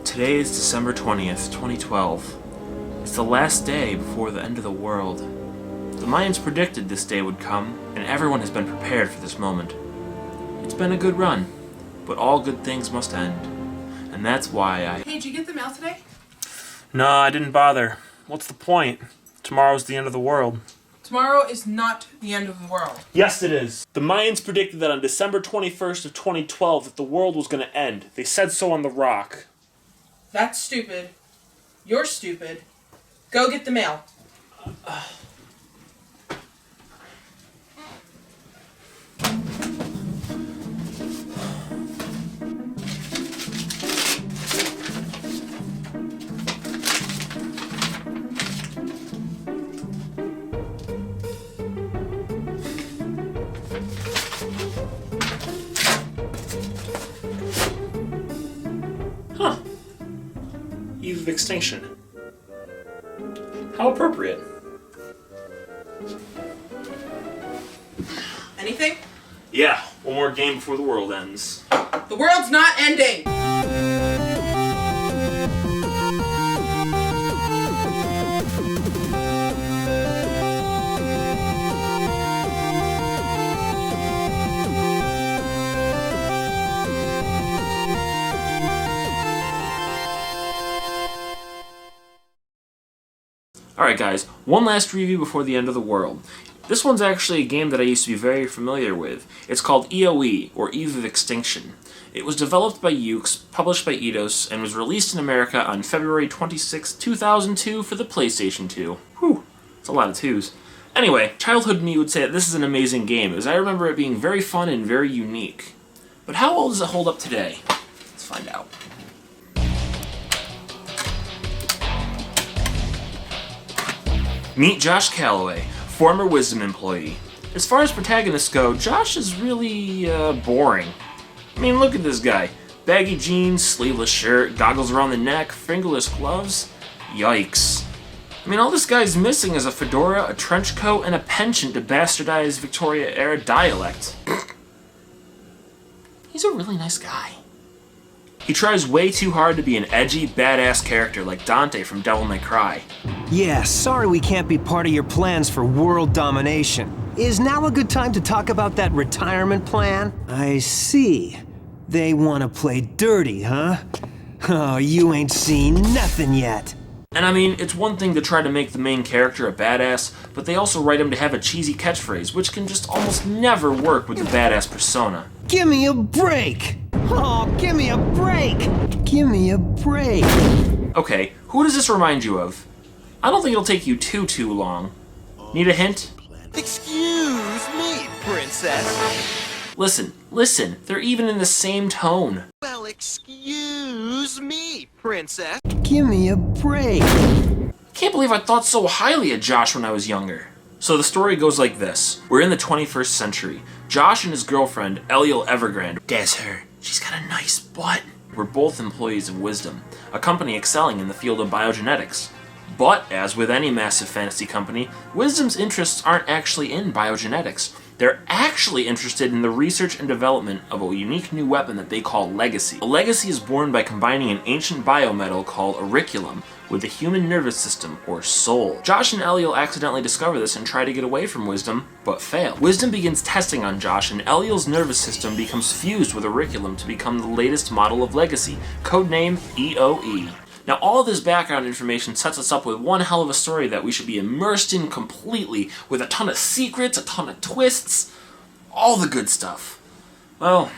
Today is December 20th, 2012. It's the last day before the end of the world. The Mayans predicted this day would come, and everyone has been prepared for this moment. It's been a good run, but all good things must end. And that's why I... Hey, did you get the mail today? No, I didn't bother. What's the point? Tomorrow's the end of the world. Tomorrow is not the end of the world. Yes, it is. The Mayans predicted that on December 21st of 2012 that the world was going to end. They said so on the rock. That's stupid. You're stupid. Go get the mail. Huh. Eve of Extinction. How appropriate. Anything? Yeah, one more game before the world ends. The world's not ending! Alright guys, one last review before the end of the world. This one's actually a game that I used to be very familiar with. It's called EOE, or Eve of Extinction. It was developed by Yuke's, published by Eidos, and was released in America on February 26, 2002 for the PlayStation 2. Whew, that's a lot of twos. Anyway, childhood me would say that this is an amazing game, as I remember it being very fun and very unique. But how well does it hold up today? Let's find out. Meet Josh Calloway, former Wisdom employee. As far as protagonists go, Josh is really, boring. I mean, look at this guy. Baggy jeans, sleeveless shirt, goggles around the neck, fingerless gloves. Yikes. I mean, all this guy's missing is a fedora, a trench coat, and a penchant to bastardize Victoria-era dialect. He's a really nice guy. He tries way too hard to be an edgy, badass character like Dante from Devil May Cry. Yeah, sorry we can't be part of your plans for world domination. Is now a good time to talk about that retirement plan? I see. They want to play dirty, huh? Oh, you ain't seen nothing yet. And I mean, it's one thing to try to make the main character a badass, but they also write him to have a cheesy catchphrase, which can just almost never work with the badass persona. Give me a break! Oh, give me a break! Give me a break! Okay, who does this remind you of? I don't think it'll take you too long. Need a hint? Excuse me, princess. Listen, they're even in the same tone. Well, excuse me, princess. Give me a break! Can't believe I thought so highly of Josh when I was younger. So the story goes like this. We're in the 21st century. Josh and his girlfriend, Eliel Evergrande, that's her, she's got a nice butt. We're both employees of Wisdom, a company excelling in the field of biogenetics. But, as with any massive fantasy company, Wisdom's interests aren't actually in biogenetics. They're actually interested in the research and development of a unique new weapon that they call Legacy. A Legacy is born by combining an ancient biometal called auriculum with the human nervous system, or soul. Josh and Eliel accidentally discover this and try to get away from Wisdom, but fail. Wisdom begins testing on Josh, and Eliel's nervous system becomes fused with auriculum to become the latest model of Legacy, codename EOE. Now, all of this background information sets us up with one hell of a story that we should be immersed in completely, with a ton of secrets, a ton of twists, all the good stuff. Well,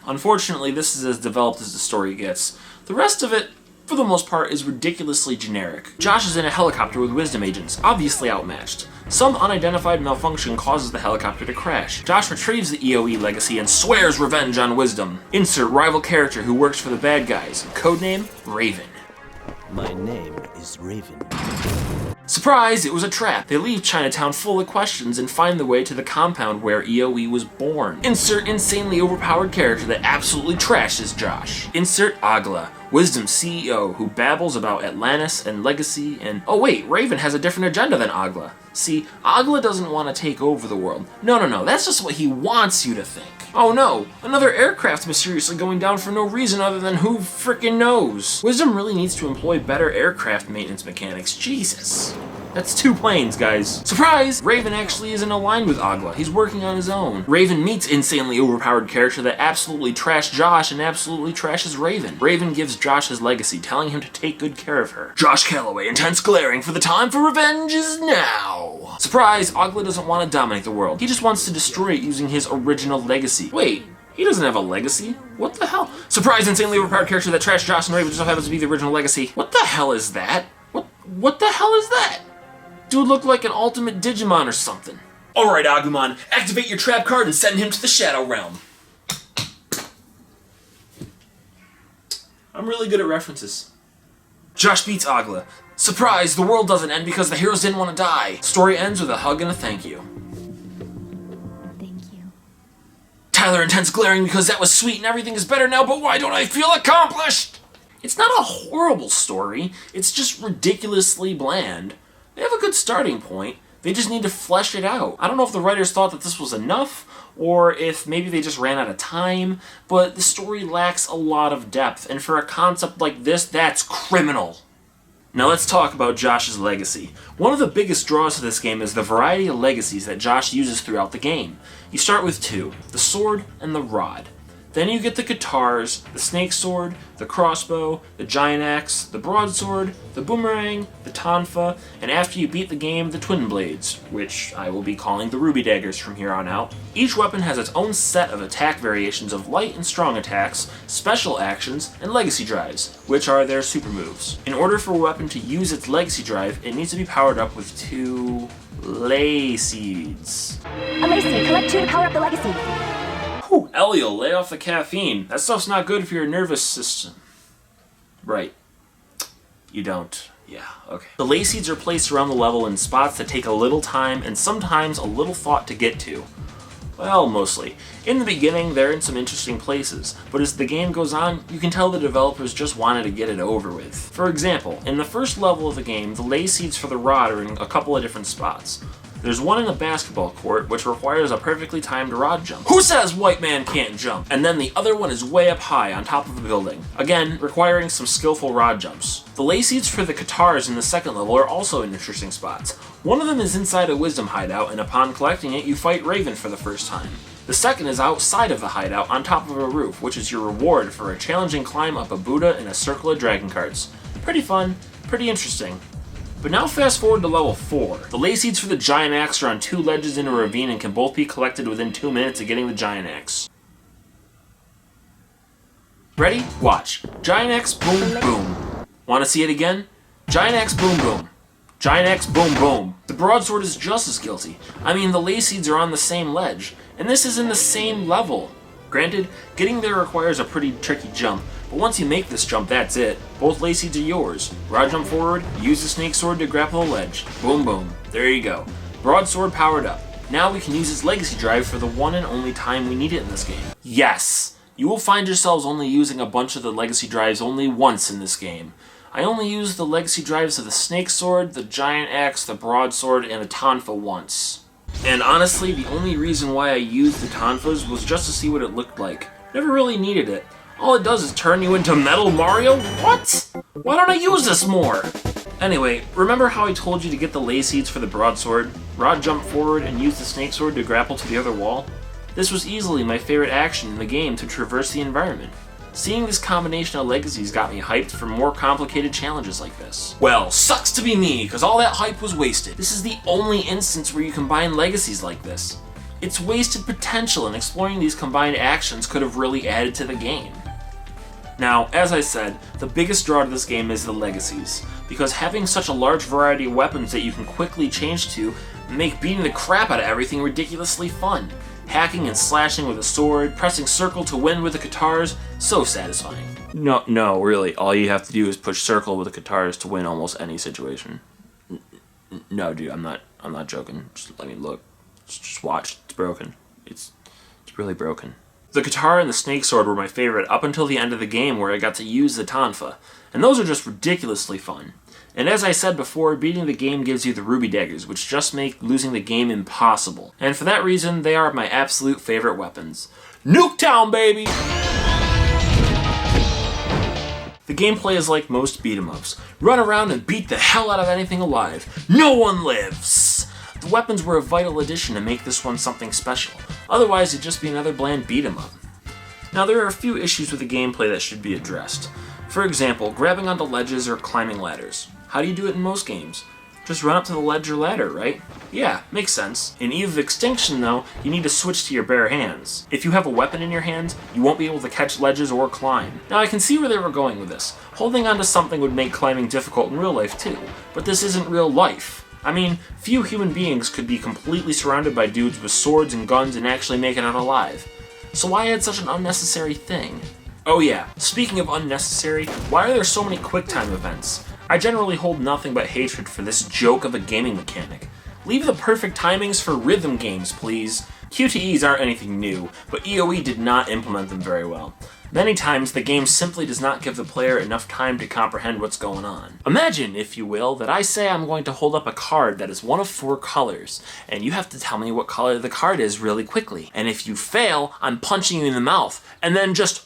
unfortunately, this is as developed as the story gets. The rest of it, for the most part, is ridiculously generic. Josh is in a helicopter with Wisdom agents, obviously outmatched. Some unidentified malfunction causes the helicopter to crash. Josh retrieves the EOE legacy and swears revenge on Wisdom. Insert rival character who works for the bad guys, codename Raven. My name is Raven. Surprise! It was a trap. They leave Chinatown full of questions and find the way to the compound where EOE was born. Insert insanely overpowered character that absolutely trashes Josh. Insert Agla, Wisdom's CEO, who babbles about Atlantis and Legacy and... Oh wait, Raven has a different agenda than Agla. See, Agla doesn't want to take over the world. No, that's just what he wants you to think. Oh no, another aircraft mysteriously going down for no reason other than who frickin' knows. Wisdom really needs to employ better aircraft maintenance mechanics, Jesus. That's 2 planes, guys. Surprise! Raven actually isn't aligned with Agla. He's working on his own. Raven meets insanely overpowered character that absolutely trashed Josh and absolutely trashes Raven. Raven gives Josh his legacy, telling him to take good care of her. Josh Calloway, intense glaring, for the time for revenge is now. Surprise! Agla doesn't want to dominate the world. He just wants to destroy it using his original legacy. Wait, he doesn't have a legacy? What the hell? Surprise! Insanely overpowered character that trashed Josh and Raven just so happens to be the original legacy. What the hell is that? What the hell is that? Dude looked like an ultimate Digimon or something. Alright, Agumon, activate your trap card and send him to the Shadow Realm. I'm really good at references. Josh beats Agla. Surprise, the world doesn't end because the heroes didn't want to die. Story ends with a hug and a thank you. Thank you. Tyler intense glaring because that was sweet and everything is better now, but why don't I feel accomplished? It's not a horrible story, it's just ridiculously bland. They have a good starting point, they just need to flesh it out. I don't know if the writers thought that this was enough, or if maybe they just ran out of time, but the story lacks a lot of depth, and for a concept like this, that's criminal. Now let's talk about Josh's legacy. One of the biggest draws to this game is the variety of legacies that Josh uses throughout the game. You start with 2, the sword and the rod. Then you get the guitars, the snake sword, the crossbow, the giant axe, the broadsword, the boomerang, the tonfa, and after you beat the game, the twin blades, which I will be calling the ruby daggers from here on out. Each weapon has its own set of attack variations of light and strong attacks, special actions, and legacy drives, which are their super moves. In order for a weapon to use its legacy drive, it needs to be powered up with 2 lay seeds. A lacy, collect 2 to power up the legacy. Whew, Eliel, lay off the caffeine. That stuff's not good for your nervous system. Right. You don't. Yeah, okay. The lay seeds are placed around the level in spots that take a little time and sometimes a little thought to get to. Well, mostly. In the beginning, they're in some interesting places, but as the game goes on, you can tell the developers just wanted to get it over with. For example, in the first level of the game, the lay seeds for the rod are in a couple of different spots. There's one in a basketball court, which requires a perfectly timed rod jump. Who says white man can't jump? And then the other one is way up high on top of a building. Again, requiring some skillful rod jumps. The lay seeds for the guitars in the second level are also in interesting spots. One of them is inside a wisdom hideout, and upon collecting it, you fight Raven for the first time. The second is outside of the hideout on top of a roof, which is your reward for a challenging climb up a Buddha in a circle of dragon carts. Pretty fun, pretty interesting. But now fast forward to level 4. The lay seeds for the giant axe are on 2 ledges in a ravine and can both be collected within 2 minutes of getting the giant axe. Ready? Watch. Giant axe, boom, boom. Want to see it again? Giant axe, boom, boom. Giant axe, boom, boom. The broadsword is just as guilty. I mean, the lay seeds are on the same ledge, and this is in the same level. Granted, getting there requires a pretty tricky jump, but once you make this jump, that's it. Both lay seeds are yours. Rod jump forward, use the snake sword to grapple the ledge. Boom, boom. There you go. Broadsword powered up. Now we can use its legacy drive for the one and only time we need it in this game. Yes! You will find yourselves only using a bunch of the legacy drives only once in this game. I only used the legacy drives of the snake sword, the giant axe, the broadsword, and the tonfa once. And honestly, the only reason why I used the tonfas was just to see what it looked like. Never really needed it. All it does is turn you into Metal Mario? What? Why don't I use this more? Anyway, remember how I told you to get the lay seeds for the broadsword, rod jump forward, and use the snake sword to grapple to the other wall? This was easily my favorite action in the game to traverse the environment. Seeing this combination of legacies got me hyped for more complicated challenges like this. Well, sucks to be me, because all that hype was wasted. This is the only instance where you combine legacies like this. It's wasted potential, and exploring these combined actions could have really added to the game. Now, as I said, the biggest draw to this game is the legacies, because having such a large variety of weapons that you can quickly change to make beating the crap out of everything ridiculously fun. Hacking and slashing with a sword, pressing circle to win with the guitars, so satisfying. No, really, all you have to do is push circle with the guitars to win almost any situation. No, dude, I'm not joking. Just let me look. Just watch. It's broken. It's really broken. The guitar and the snake sword were my favorite up until the end of the game where I got to use the tonfa, and those are just ridiculously fun. And as I said before, beating the game gives you the ruby daggers, which just make losing the game impossible. And for that reason, they are my absolute favorite weapons. Nuketown, baby! The gameplay is like most beat-em-ups. Run around and beat the hell out of anything alive. No one lives! The weapons were a vital addition to make this one something special. Otherwise, it'd just be another bland beat-em-up. Now, there are a few issues with the gameplay that should be addressed. For example, grabbing onto ledges or climbing ladders. How do you do it in most games? Just run up to the ledge or ladder, right? Yeah, makes sense. In Eve of Extinction, though, you need to switch to your bare hands. If you have a weapon in your hand, you won't be able to catch ledges or climb. Now, I can see where they were going with this. Holding onto something would make climbing difficult in real life, too. But this isn't real life. I mean, few human beings could be completely surrounded by dudes with swords and guns and actually make it out alive. So why add such an unnecessary thing? Oh yeah, speaking of unnecessary, why are there so many QuickTime events? I generally hold nothing but hatred for this joke of a gaming mechanic. Leave the perfect timings for rhythm games, please. QTEs aren't anything new, but EOE did not implement them very well. Many times, the game simply does not give the player enough time to comprehend what's going on. Imagine, if you will, that I say I'm going to hold up a card that is one of 4 colors, and you have to tell me what color the card is really quickly. And if you fail, I'm punching you in the mouth, and then just...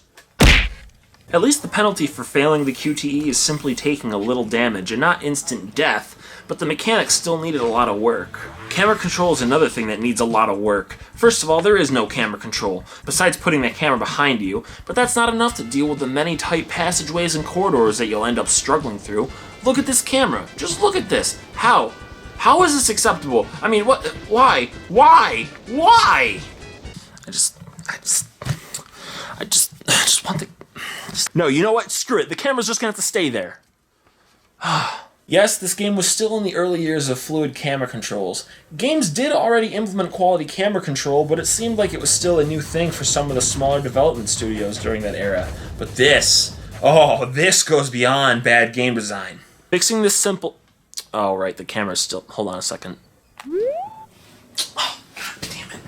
At least the penalty for failing the QTE is simply taking a little damage and not instant death, but the mechanics still needed a lot of work. Camera control is another thing that needs a lot of work. First of all, there is no camera control, besides putting the camera behind you, but that's not enough to deal with the many tight passageways and corridors that you'll end up struggling through. Look at this camera. Just look at this. How? How is this acceptable? I mean, what? Why? Why? Why? I just want the... No, you know what? Screw it. The camera's just gonna have to stay there. Yes, this game was still in the early years of fluid camera controls. Games did already implement quality camera control, but it seemed like it was still a new thing for some of the smaller development studios during that era. But this goes beyond bad game design. Fixing this simple... Oh, right, the camera's still... Hold on a second. Oh, god damn it.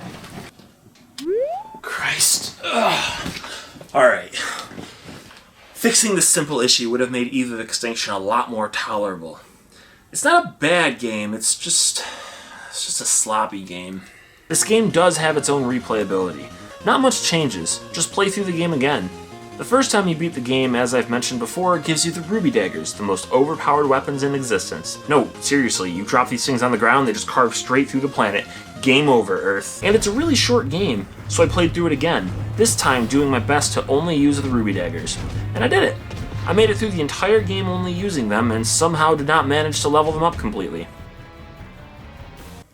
Christ. Ugh. Alright. Fixing this simple issue would have made Eve of Extinction a lot more tolerable. It's not a bad game, it's just a sloppy game. This game does have its own replayability. Not much changes, just play through the game again. The first time you beat the game, as I've mentioned before, it gives you the ruby daggers, the most overpowered weapons in existence. No, seriously, you drop these things on the ground, they just carve straight through the planet. Game over, Earth. And it's a really short game, so I played through it again, this time doing my best to only use the ruby daggers. And I did it. I made it through the entire game only using them, and somehow did not manage to level them up completely.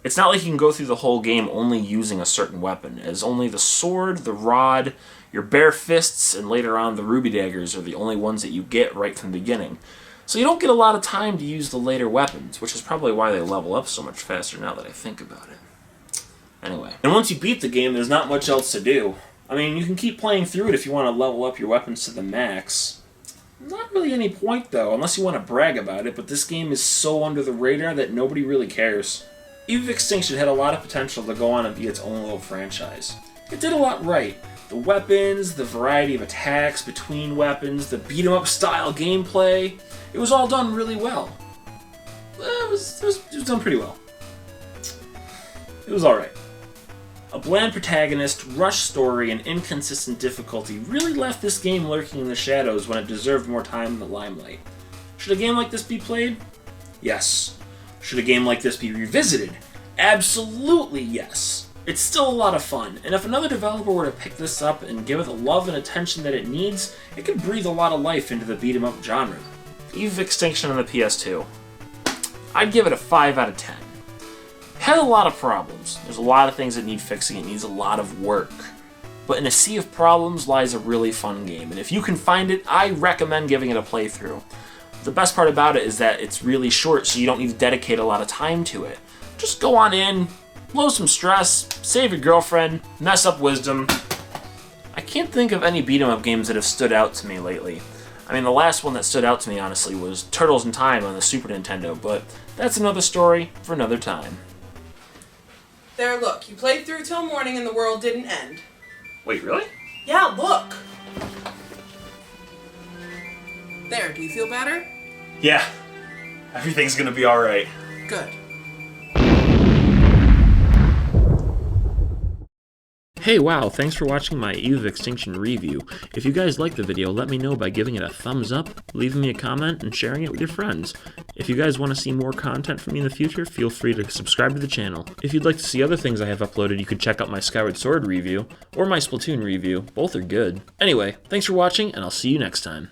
It's not like you can go through the whole game only using a certain weapon, as only the sword, the rod, your bare fists, and later on the ruby daggers are the only ones that you get right from the beginning. So you don't get a lot of time to use the later weapons, which is probably why they level up so much faster now that I think about it. Anyway, and once you beat the game, there's not much else to do. I mean, you can keep playing through it if you want to level up your weapons to the max. Not really any point, though, unless you want to brag about it, but this game is so under the radar that nobody really cares. Eve of Extinction had a lot of potential to go on and be its own little franchise. It did a lot right. The weapons, the variety of attacks between weapons, the beat-em-up style gameplay, it was all done really well. It was done pretty well. It was alright. A bland protagonist, rushed story, and inconsistent difficulty really left this game lurking in the shadows when it deserved more time in the limelight. Should a game like this be played? Yes. Should a game like this be revisited? Absolutely yes. It's still a lot of fun, and if another developer were to pick this up and give it the love and attention that it needs, it could breathe a lot of life into the beat-em-up genre. Eve of Extinction on the PS2. I'd give it a 5 out of 10. It had a lot of problems. There's a lot of things that need fixing. It needs a lot of work. But in a sea of problems lies a really fun game, and if you can find it, I recommend giving it a playthrough. The best part about it is that it's really short, so you don't need to dedicate a lot of time to it. Just go on in, blow some stress, save your girlfriend, mess up wisdom. I can't think of any beat-em-up games that have stood out to me lately. I mean, the last one that stood out to me, honestly, was Turtles in Time on the Super Nintendo, but that's another story for another time. There, look. You played through till morning and the world didn't end. Wait, really? Yeah, look. There, do you feel better? Yeah. Everything's gonna be alright. Good. Hey, wow, thanks for watching my Eve of Extinction review. If you guys liked the video, let me know by giving it a thumbs up, leaving me a comment, and sharing it with your friends. If you guys want to see more content from me in the future, feel free to subscribe to the channel. If you'd like to see other things I have uploaded, you could check out my Skyward Sword review, or my Splatoon review. Both are good. Anyway, thanks for watching, and I'll see you next time.